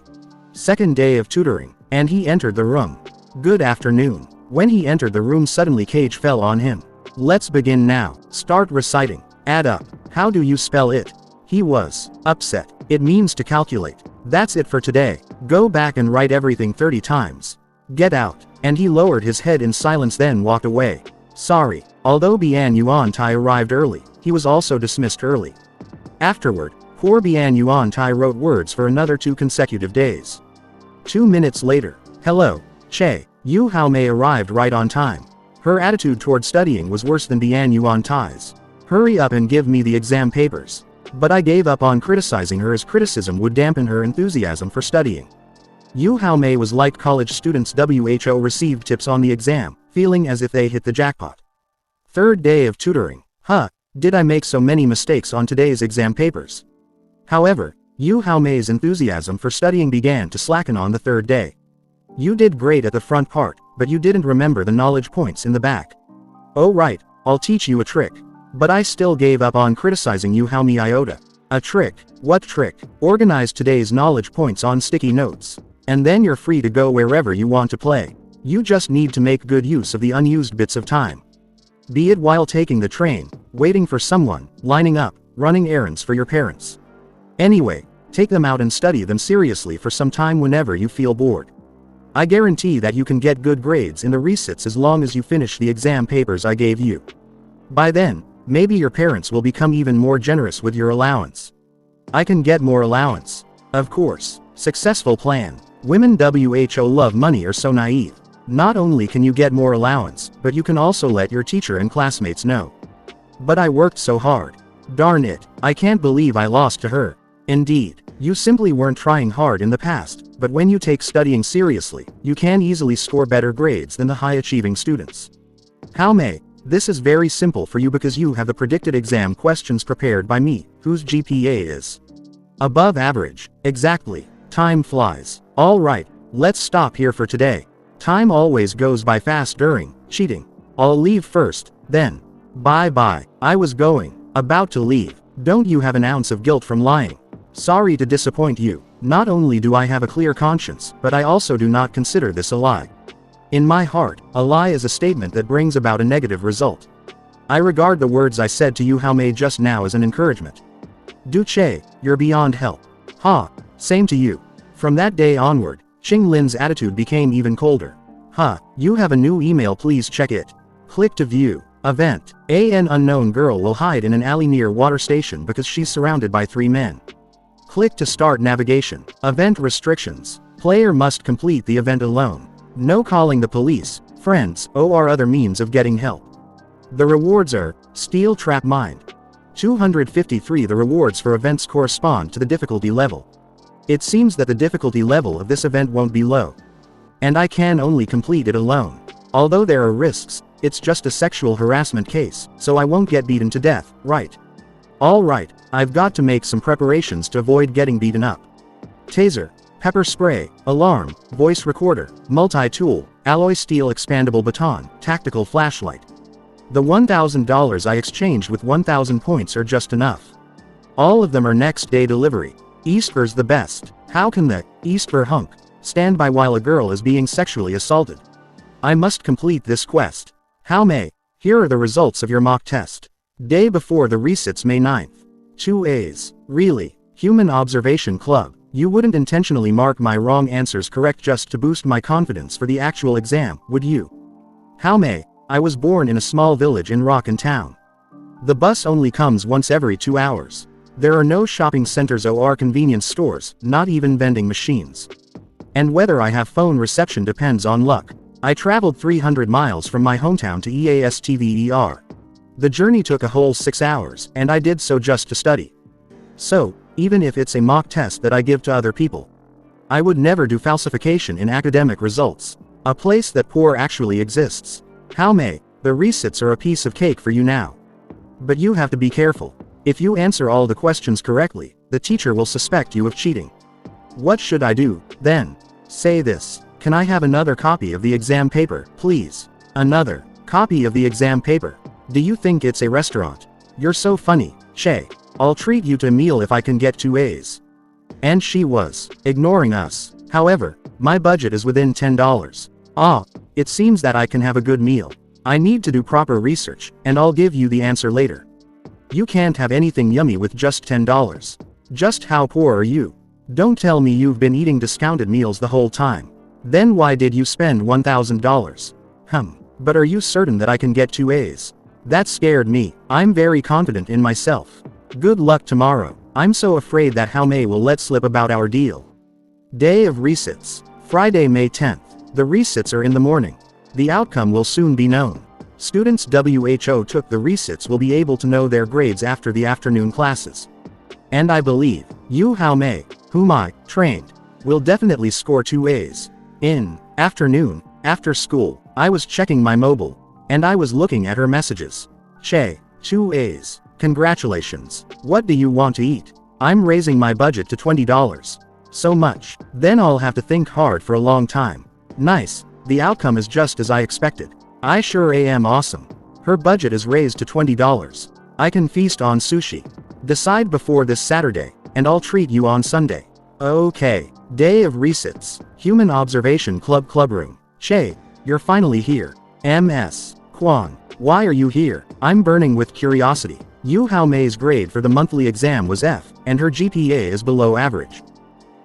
Second day of tutoring, and he entered the room. Good afternoon. When he entered the room suddenly Cage fell on him. Let's begin now. Start reciting. Add up. How do you spell it? He was upset. It means to calculate. That's it for today. Go back and write everything 30 times. Get out. And he lowered his head in silence then walked away. Sorry. Although Bian Yuan Tai arrived early, he was also dismissed early. Afterward, poor Bian Yuan Tai wrote words for another 2 consecutive days. 2 minutes later. Hello, Che. Yu Haomei arrived right on time. Her attitude toward studying was worse than Bian Yuan Tai's. Hurry up and give me the exam papers. But I gave up on criticizing her as criticism would dampen her enthusiasm for studying. Yu Haomei was like college students who received tips on the exam, feeling as if they hit the jackpot. Third day of tutoring. Huh, did I make so many mistakes on today's exam papers? However, Yu Haomei's enthusiasm for studying began to slacken on the 3rd day. You did great at the front part, but you didn't remember the knowledge points in the back. Oh right, I'll teach you a trick. But I still gave up on criticizing Yu Haomei iota. A trick? What trick? Organize today's knowledge points on sticky notes. And then you're free to go wherever you want to play. You just need to make good use of the unused bits of time. Be it while taking the train, waiting for someone, lining up, running errands for your parents. Anyway, take them out and study them seriously for some time whenever you feel bored. I guarantee that you can get good grades in the resits as long as you finish the exam papers I gave you. By then, maybe your parents will become even more generous with your allowance. I can get more allowance. Of course. Successful plan. Women who love money are so naive. Not only can you get more allowance, but you can also let your teacher and classmates know. But I worked so hard. Darn it, I can't believe I lost to her. Indeed, you simply weren't trying hard in the past, but when you take studying seriously, you can easily score better grades than the high-achieving students. How may? This is very simple for you because you have the predicted exam questions prepared by me, whose GPA is above average. Exactly. Time flies. Alright, let's stop here for today. Time always goes by fast during cheating. I'll leave first, then. Bye-bye. I was about to leave. Don't you have an ounce of guilt from lying? Sorry to disappoint you. Not only do I have a clear conscience, but I also do not consider this a lie. In my heart, a lie is a statement that brings about a negative result. I regard the words I said to you how may just now as an encouragement. Duce, you're beyond help. Ha, same to you. From that day onward, Ching Lin's attitude became even colder. You have a new email, please check it. Click to view. Event. An unknown girl will hide in an alley near water station because she's surrounded by 3 men. Click to start navigation. Event restrictions. Player must complete the event alone. No calling the police, friends, or other means of getting help. The rewards are Steel Trap Mind. 253. The rewards for events correspond to the difficulty level. It seems that the difficulty level of this event won't be low. And I can only complete it alone. Although there are risks, it's just a sexual harassment case, so I won't get beaten to death, right? Alright, I've got to make some preparations to avoid getting beaten up. Taser, pepper spray, alarm, voice recorder, multi-tool, alloy steel expandable baton, tactical flashlight. The $1,000 I exchanged with 1,000 points are just enough. All of them are next day delivery. Eastver's the best. How can the Eastver hunk stand by while a girl is being sexually assaulted? I must complete this quest. How may? Here are the results of your mock test. Day before the resits, May 9th. 2 A's. Really? Human Observation Club. You wouldn't intentionally mark my wrong answers correct just to boost my confidence for the actual exam, would you? How may? I was born in a small village in Rockin Town. The bus only comes once every 2 hours. There are no shopping centers or convenience stores, not even vending machines. And whether I have phone reception depends on luck. I traveled 300 miles from my hometown to EASTVER. The journey took a whole 6 hours, and I did so just to study. So, even if it's a mock test that I give to other people, I would never do falsification in academic results. A place that poor actually exists. How may? The resits are a piece of cake for you now. But you have to be careful. If you answer all the questions correctly, the teacher will suspect you of cheating. What should I do, then? Say this. Can I have another copy of the exam paper, please? Another copy of the exam paper. Do you think it's a restaurant? You're so funny, Che. I'll treat you to a meal if I can get 2 A's. And she was ignoring us. However, my budget is within $10. It seems that I can have a good meal. I need to do proper research, and I'll give you the answer later. You can't have anything yummy with just $10. Just how poor are you? Don't tell me you've been eating discounted meals the whole time. Then why did you spend $1,000? But are you certain that I can get 2 A's? That scared me. I'm very confident in myself. Good luck tomorrow. I'm so afraid that How May will let slip about our deal. Day of resits. Friday, May 10th. The resits are in the morning. The outcome will soon be known. Students WHO took the resits will be able to know their grades after the afternoon classes. And I believe, you How May, whom I trained, will definitely score 2 A's. In afternoon, after school, I was checking my mobile, and I was looking at her messages. Che, 2 A's. Congratulations. What do you want to eat? I'm raising my budget to $20. So much. Then I'll have to think hard for a long time. Nice. The outcome is just as I expected. I sure am awesome. Her budget is raised to $20. I can feast on sushi. Decide before this Saturday, and I'll treat you on Sunday. Okay. Day of resits. Human Observation Club Clubroom. Che, you're finally here. MS. Quan. Why are you here? I'm burning with curiosity. Yu Hao Mei's grade for the monthly exam was F, and her GPA is below average.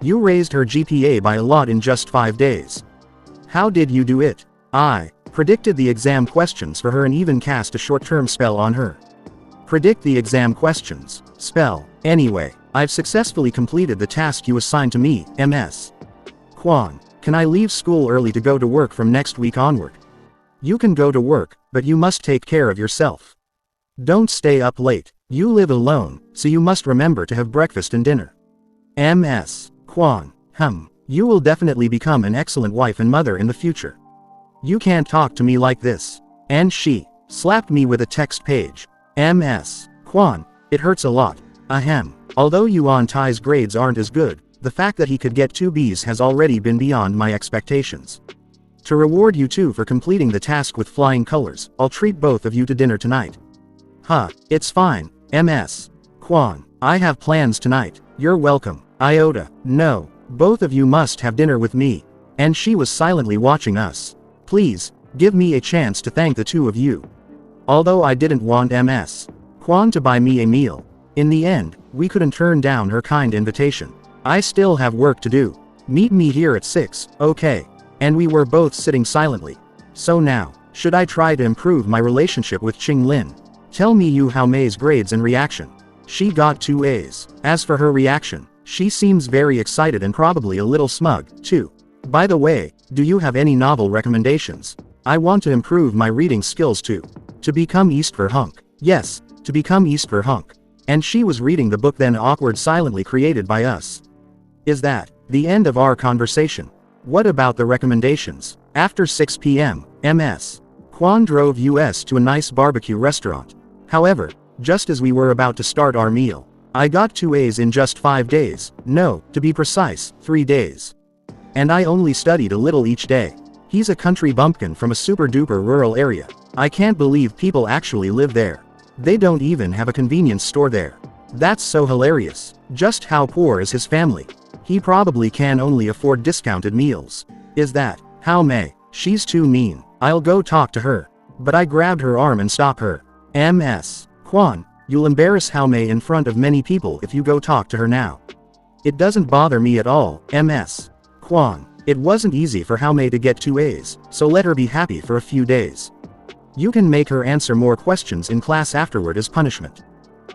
You raised her GPA by a lot in just 5 days. How did you do it? I predicted the exam questions for her and even cast a short-term spell on her. Predict the exam questions. Spell. Anyway, I've successfully completed the task you assigned to me, MS. Quan. Can I leave school early to go to work from next week onward? You can go to work, but you must take care of yourself. Don't stay up late. You live alone, so you must remember to have breakfast and dinner. Ms. Kwon. You will definitely become an excellent wife and mother in the future. You can't talk to me like this. And she slapped me with a text page. Ms. Kwon. It hurts a lot. Ahem. Although Yuan Tai's grades aren't as good, the fact that he could get 2 Bs has already been beyond my expectations. To reward you two for completing the task with flying colors, I'll treat both of you to dinner tonight. It's fine, Ms. Kwon. I have plans tonight. You're welcome. Iota. No. Both of you must have dinner with me. And she was silently watching us. Please, give me a chance to thank the two of you. Although I didn't want Ms. Kwon to buy me a meal, in the end, we couldn't turn down her kind invitation. I still have work to do. Meet me here at 6, okay? And we were both sitting silently. So now, should I try to improve my relationship with Ching Lin? Tell me How Mei's grades and reaction. She got 2 A's. As for her reaction, she seems very excited and probably a little smug, too. By the way, do you have any novel recommendations? I want to improve my reading skills too. To become East for Hunk. Yes, to become East for Hunk. And she was reading the book then awkward silently created by us. Is that the end of our conversation? What about the recommendations? After 6 p.m., Ms. Kwon drove us to a nice barbecue restaurant. However, just as we were about to start our meal, I got 2 A's in just 5 days. No, to be precise, 3 days. And I only studied a little each day. He's a country bumpkin from a super duper rural area. I can't believe people actually live there. They don't even have a convenience store there. That's so hilarious. Just how poor is his family? He probably can only afford discounted meals. Is that How Mei? She's too mean. I'll go talk to her. But I grabbed her arm and stopped her. Ms. Kwon, you'll embarrass How Mei in front of many people if you go talk to her now. It doesn't bother me at all, Ms. Kwon. It wasn't easy for How Mei to get 2 A's, so let her be happy for a few days. You can make her answer more questions in class afterward as punishment.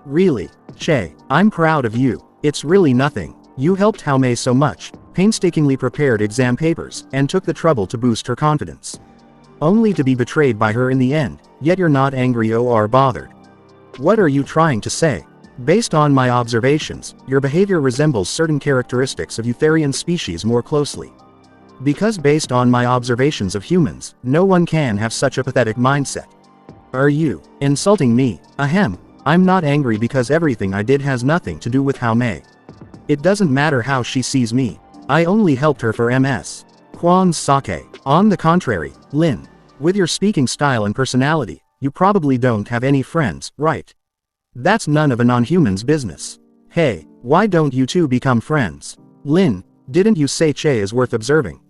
Really, Che, I'm proud of you. It's really nothing. You helped How Mei so much, painstakingly prepared exam papers, and took the trouble to boost her confidence. Only to be betrayed by her in the end, yet you're not angry or bothered. What are you trying to say? Based on my observations, your behavior resembles certain characteristics of Eutherian species more closely. Because based on my observations of humans, no one can have such a pathetic mindset. Are you insulting me? Ahem. I'm not angry because everything I did has nothing to do with How Mei. It doesn't matter how she sees me. I only helped her for Ms. Kwon's sake. On the contrary, Lin, with your speaking style and personality, you probably don't have any friends, right? That's none of a non-human's business. Hey, why don't you two become friends? Lin, didn't you say Che is worth observing?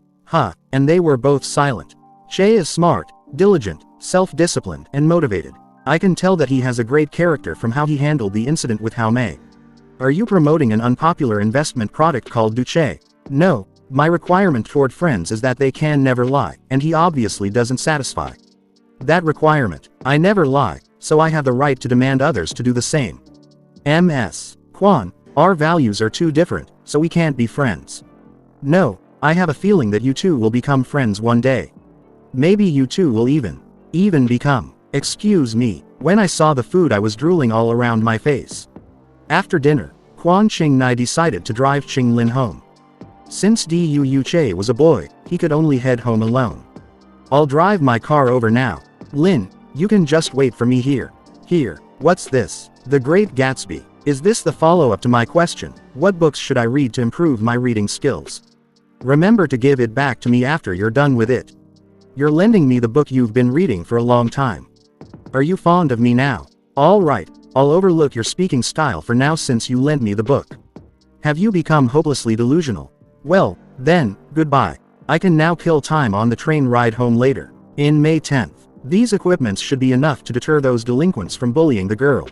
And they were both silent. Che is smart, diligent, self-disciplined, and motivated. I can tell that he has a great character from how he handled the incident with How Mei. Are you promoting an unpopular investment product called Duche? No, my requirement toward friends is that they can never lie, and he obviously doesn't satisfy that requirement. I never lie, so I have the right to demand others to do the same. Ms. Kwon, our values are too different, so we can't be friends. No, I have a feeling that you two will become friends one day. Maybe you two will even become. Excuse me, when I saw the food I was drooling all around my face. After dinner, Kwon Ching Nai decided to drive Ching Lin home. Since Du Che was a boy, he could only head home alone. I'll drive my car over now. Lin, you can just wait for me here. Here, what's this? The Great Gatsby. Is this the follow-up to my question, what books should I read to improve my reading skills? Remember to give it back to me after you're done with it. You're lending me the book you've been reading for a long time. Are you fond of me now? All right, I'll overlook your speaking style for now since you lent me the book. Have you become hopelessly delusional? Well, then, goodbye. I can now kill time on the train ride home later. In May 10th. These equipments should be enough to deter those delinquents from bullying the girl.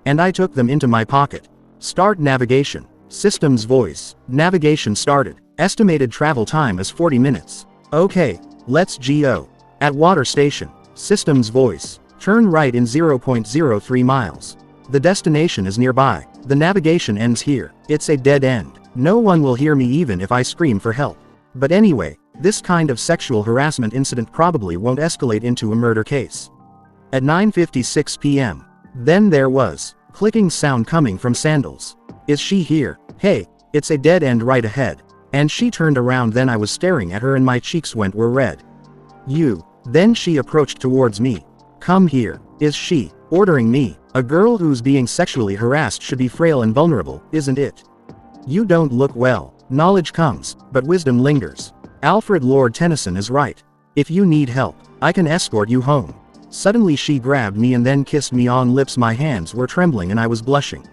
And I took them into my pocket. Start navigation. System's voice. Navigation started. Estimated travel time is 40 minutes. Okay, let's go. At water station. System's voice. Turn right in 0.03 miles. The destination is nearby. The navigation ends here. It's a dead end. No one will hear me even if I scream for help. But anyway, this kind of sexual harassment incident probably won't escalate into a murder case. At 9:56 p.m. Then there was clicking sound coming from sandals. Is she here? Hey, it's a dead end right ahead. And she turned around, then I was staring at her and my cheeks were red. You. Then she approached towards me. Come here. Is she ordering me? A girl who's being sexually harassed should be frail and vulnerable, isn't it? You don't look well. Knowledge comes, but wisdom lingers. Alfred Lord Tennyson is right. If you need help, I can escort you home. Suddenly she grabbed me and then kissed me on lips. My hands were trembling and I was blushing.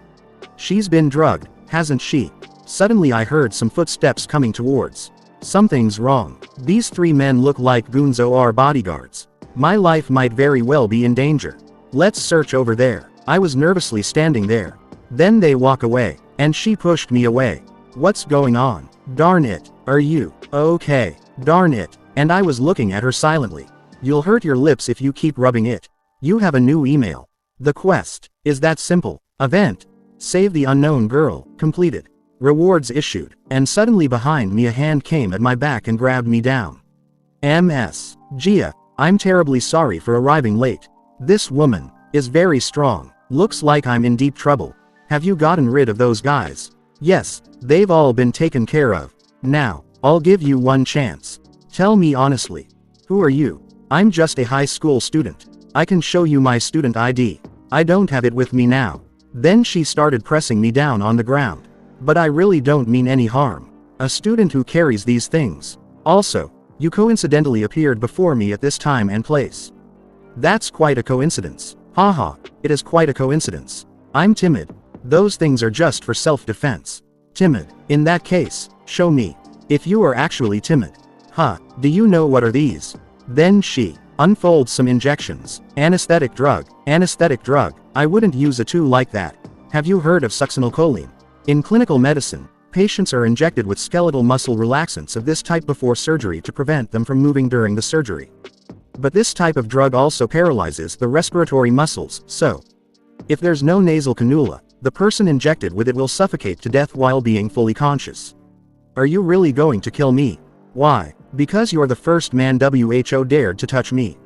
She's been drugged, hasn't she? Suddenly I heard some footsteps coming towards. Something's wrong. These three men look like goons or bodyguards. My life might very well be in danger. Let's search over there. I was nervously standing there. Then they walk away, and she pushed me away. What's going on? Darn it. Are you okay? Darn it. And I was looking at her silently. You'll hurt your lips if you keep rubbing it. You have a new email. The quest is that simple. Event. Save the unknown girl. Completed. Rewards issued. And suddenly behind me a hand came at my back and grabbed me down. Ms. Gia, I'm terribly sorry for arriving late. This woman is very strong. Looks like I'm in deep trouble. Have you gotten rid of those guys? Yes, they've all been taken care of. Now, I'll give you one chance. Tell me honestly. Who are you? I'm just a high school student. I can show you my student ID. I don't have it with me now. Then she started pressing me down on the ground. But I really don't mean any harm. A student who carries these things. Also, you coincidentally appeared before me at this time and place. That's quite a coincidence. Haha, it is quite a coincidence. I'm timid. Those things are just for self-defense. Timid. In that case, show me. If you are actually timid. Huh, do you know what are these? Then she unfolds some injections. Anesthetic drug. Anesthetic drug. I wouldn't use a tool like that. Have you heard of succinylcholine? In clinical medicine, patients are injected with skeletal muscle relaxants of this type before surgery to prevent them from moving during the surgery. But this type of drug also paralyzes the respiratory muscles, so if there's no nasal cannula, the person injected with it will suffocate to death while being fully conscious. Are you really going to kill me? Why? Because you're the first man WHO dared to touch me.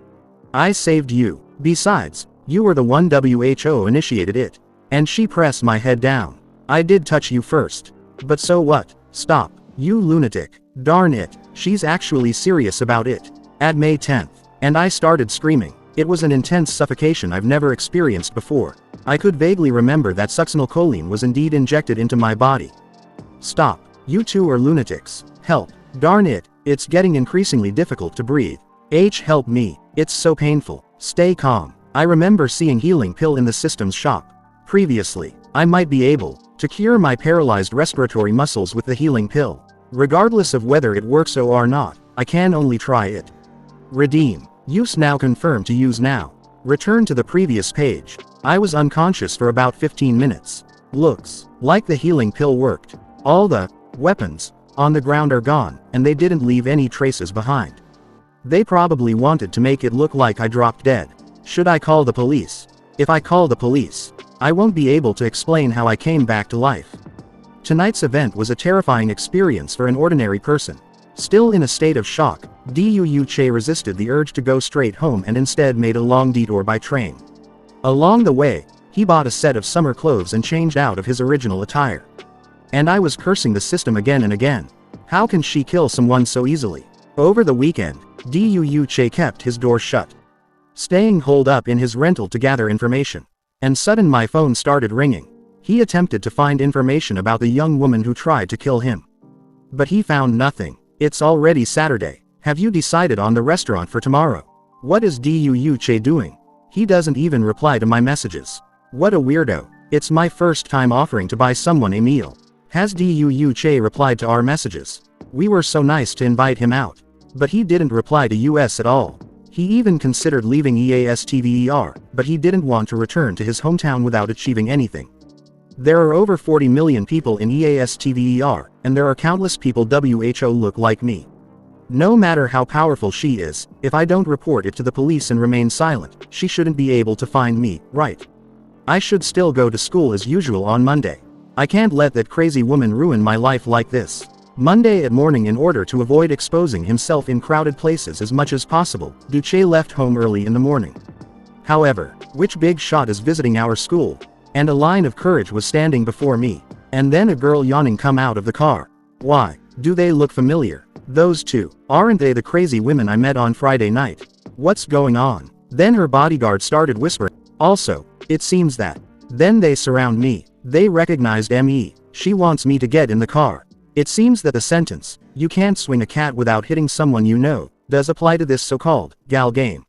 I saved you. Besides, you were the one WHO initiated it. And she pressed my head down. I did touch you first. But so what? Stop. You lunatic. Darn it. She's actually serious about it. At May 10th. And I started screaming. It was an intense suffocation I've never experienced before. I could vaguely remember that succinylcholine was indeed injected into my body. Stop. You two are lunatics. Help. Darn it. It's getting increasingly difficult to breathe. Help me. It's so painful. Stay calm. I remember seeing healing pill in the system's shop. Previously, I might be able to cure my paralyzed respiratory muscles with the healing pill. Regardless of whether it works or not, I can only try it. Redeem. Use now. Confirm to use now. Return to the previous page. I was unconscious for about 15 minutes. Looks like the healing pill worked. All the weapons on the ground are gone, and they didn't leave any traces behind. They probably wanted to make it look like I dropped dead. Should I call the police? If I call the police, I won't be able to explain how I came back to life. Tonight's event was a terrifying experience for an ordinary person. Still in a state of shock, Du Che resisted the urge to go straight home and instead made a long detour by train. Along the way, he bought a set of summer clothes and changed out of his original attire. And I was cursing the system again and again. How can she kill someone so easily? Over the weekend, Du Che kept his door shut, staying holed up in his rental to gather information. And sudden my phone started ringing. He attempted to find information about the young woman who tried to kill him. But he found nothing. It's already Saturday. Have you decided on the restaurant for tomorrow? What is Du Che doing? He doesn't even reply to my messages. What a weirdo. It's my first time offering to buy someone a meal. Has Du Che replied to our messages? We were so nice to invite him out. But he didn't reply to us at all. He even considered leaving EASTVER, but he didn't want to return to his hometown without achieving anything. There are over 40 million people in EASTVER, and there are countless people WHO look like me. No matter how powerful she is, if I don't report it to the police and remain silent, she shouldn't be able to find me, right? I should still go to school as usual on Monday. I can't let that crazy woman ruin my life like this. Monday at morning. In order to avoid exposing himself in crowded places as much as possible, Duce left home early in the morning. However, which big shot is visiting our school? And a line of courage was standing before me. And then a girl yawning come out of the car. Why, do they look familiar? Those two, aren't they the crazy women I met on Friday night? What's going on? Then her bodyguard started whispering. Also, it seems that. Then they surround me. They recognized me. She wants me to get in the car. It seems that the sentence, "You can't swing a cat without hitting someone you know," does apply to this so-called gal game.